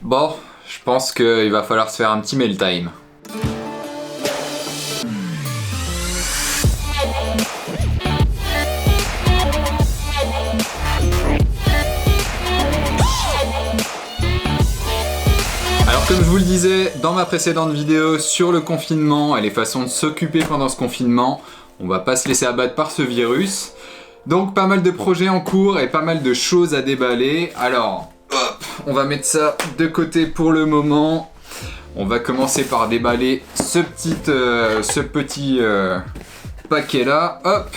Bon, je pense qu'il va falloir se faire un petit mail time. Alors comme je vous le disais dans ma précédente vidéo sur le confinement et les façons de s'occuper pendant ce confinement, on va pas se laisser abattre par ce virus. Donc pas mal de projets en cours et pas mal de choses à déballer. Alors, hop, on va mettre ça de côté pour le moment. On va commencer par déballer ce petit paquet là. Hop.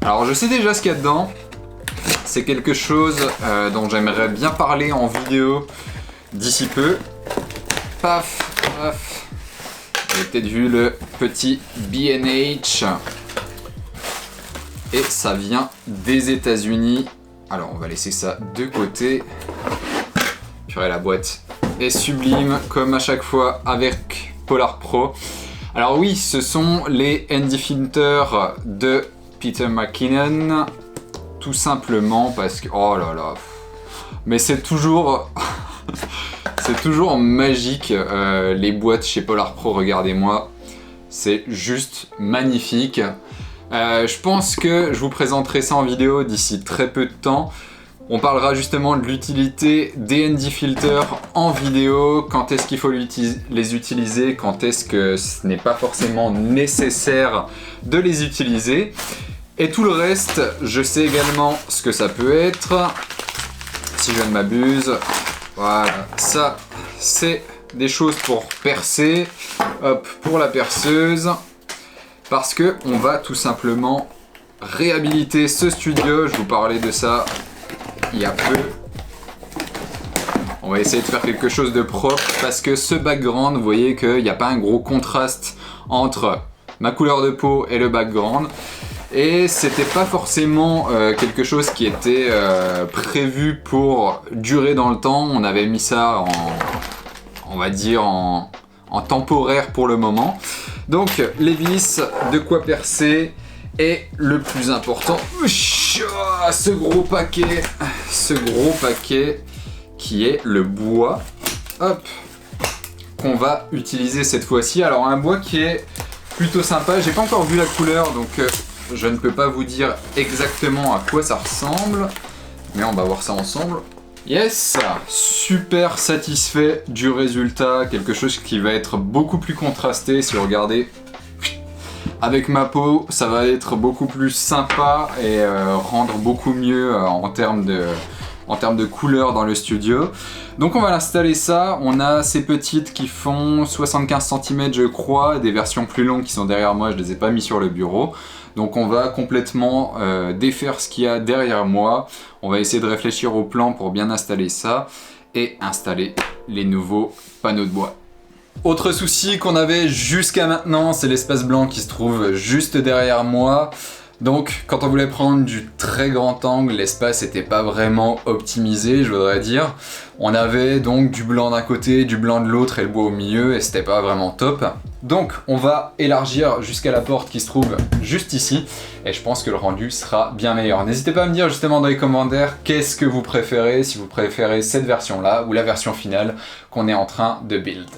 Alors je sais déjà ce qu'il y a dedans. C'est quelque chose dont j'aimerais bien parler en vidéo d'ici peu. Paf, paf. Vous avez peut-être vu le petit B&H. Et ça vient des États-Unis. Alors on va laisser ça de côté. Purée, la boîte est sublime comme à chaque fois avec Polar Pro. Alors oui, ce sont les ND Filters de Peter McKinnon. Tout simplement parce que... Oh là là. Mais c'est toujours... c'est toujours magique, les boîtes chez Polar Pro, regardez-moi. C'est juste magnifique. Je pense que je vous présenterai ça en vidéo d'ici très peu de temps. On parlera justement de l'utilité des ND Filters en vidéo, quand est-ce qu'il faut les utiliser, quand est-ce que ce n'est pas forcément nécessaire de les utiliser. Et tout le reste, je sais également ce que ça peut être, si je ne m'abuse. Voilà, ça c'est des choses pour percer, hop, pour la perceuse, parce que on va tout simplement réhabiliter ce studio. Je vous parlais de ça il y a peu. On va essayer de faire quelque chose de propre, parce que ce background, vous voyez qu'il n'y a pas un gros contraste entre ma couleur de peau et le background. Et c'était pas forcément quelque chose qui était prévu pour durer dans le temps. On avait mis ça on va dire en temporaire pour le moment. Donc les vis, de quoi percer, et le plus important, ce gros paquet qui est le bois, hop, qu'on va utiliser cette fois-ci. Alors un bois qui est plutôt sympa. J'ai pas encore vu la couleur, donc je ne peux pas vous dire exactement à quoi ça ressemble, mais on va voir ça ensemble. Yes, super satisfait du résultat, quelque chose qui va être beaucoup plus contrasté. Si vous regardez avec ma peau, ça va être beaucoup plus sympa et rendre beaucoup mieux en termes de couleur dans le studio. Donc on va l'installer ça. On a ces petites qui font 75 cm je crois, des versions plus longues qui sont derrière moi, je les ai pas mis sur le bureau. Donc on va complètement défaire ce qu'il y a derrière moi. On va essayer de réfléchir au plan pour bien installer ça et installer les nouveaux panneaux de bois. Autre souci qu'on avait jusqu'à maintenant, c'est l'espace blanc qui se trouve juste derrière moi. Donc quand on voulait prendre du très grand angle, l'espace n'était pas vraiment optimisé, je voudrais dire. On avait donc du blanc d'un côté, du blanc de l'autre et le bois au milieu, et c'était pas vraiment top. Donc on va élargir jusqu'à la porte qui se trouve juste ici, et je pense que le rendu sera bien meilleur. N'hésitez pas à me dire justement dans les commentaires qu'est-ce que vous préférez, si vous préférez cette version là ou la version finale qu'on est en train de build.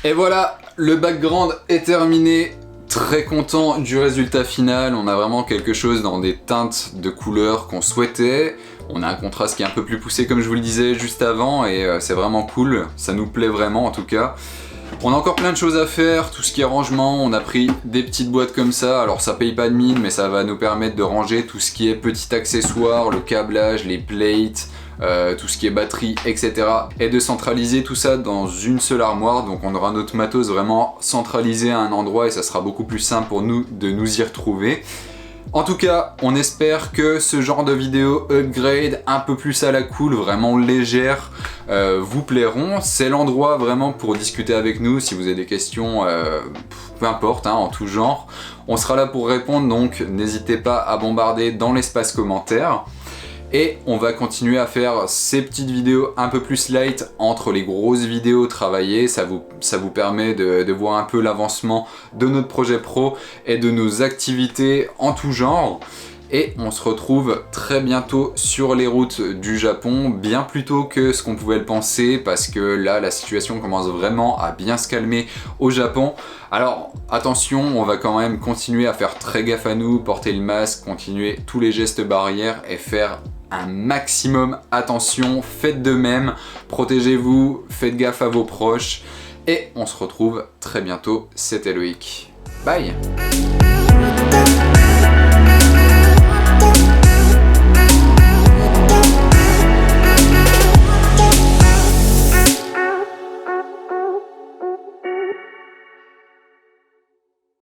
Et voilà, le background est terminé. Très content du résultat final. On a vraiment quelque chose dans des teintes de couleurs qu'on souhaitait. On a un contraste qui est un peu plus poussé comme je vous le disais juste avant, et c'est vraiment cool. Ça nous plaît vraiment en tout cas. On a encore plein de choses à faire, tout ce qui est rangement. On a pris des petites boîtes comme ça. Alors ça paye pas de mine, mais ça va nous permettre de ranger tout ce qui est petits accessoires, le câblage, les plates, tout ce qui est batterie, etc. Et de centraliser tout ça dans une seule armoire. Donc on aura notre matos vraiment centralisé à un endroit et ça sera beaucoup plus simple pour nous de nous y retrouver. En tout cas, on espère que ce genre de vidéo upgrade un peu plus à la cool, vraiment légère, vous plairont. C'est l'endroit vraiment pour discuter avec nous si vous avez des questions, peu importe, hein, en tout genre. On sera là pour répondre, donc n'hésitez pas à bombarder dans l'espace commentaire. Et on va continuer à faire ces petites vidéos un peu plus light entre les grosses vidéos travaillées. Ça vous permet de voir un peu l'avancement de notre projet pro et de nos activités en tout genre. Et on se retrouve très bientôt sur les routes du Japon, bien plus tôt que ce qu'on pouvait le penser, parce que là la situation commence vraiment à bien se calmer au Japon. Alors attention, on va quand même continuer à faire très gaffe à nous, porter le masque, continuer tous les gestes barrières et faire un maximum attention, faites de même, protégez-vous, faites gaffe à vos proches et on se retrouve très bientôt, c'était Loïc. Bye!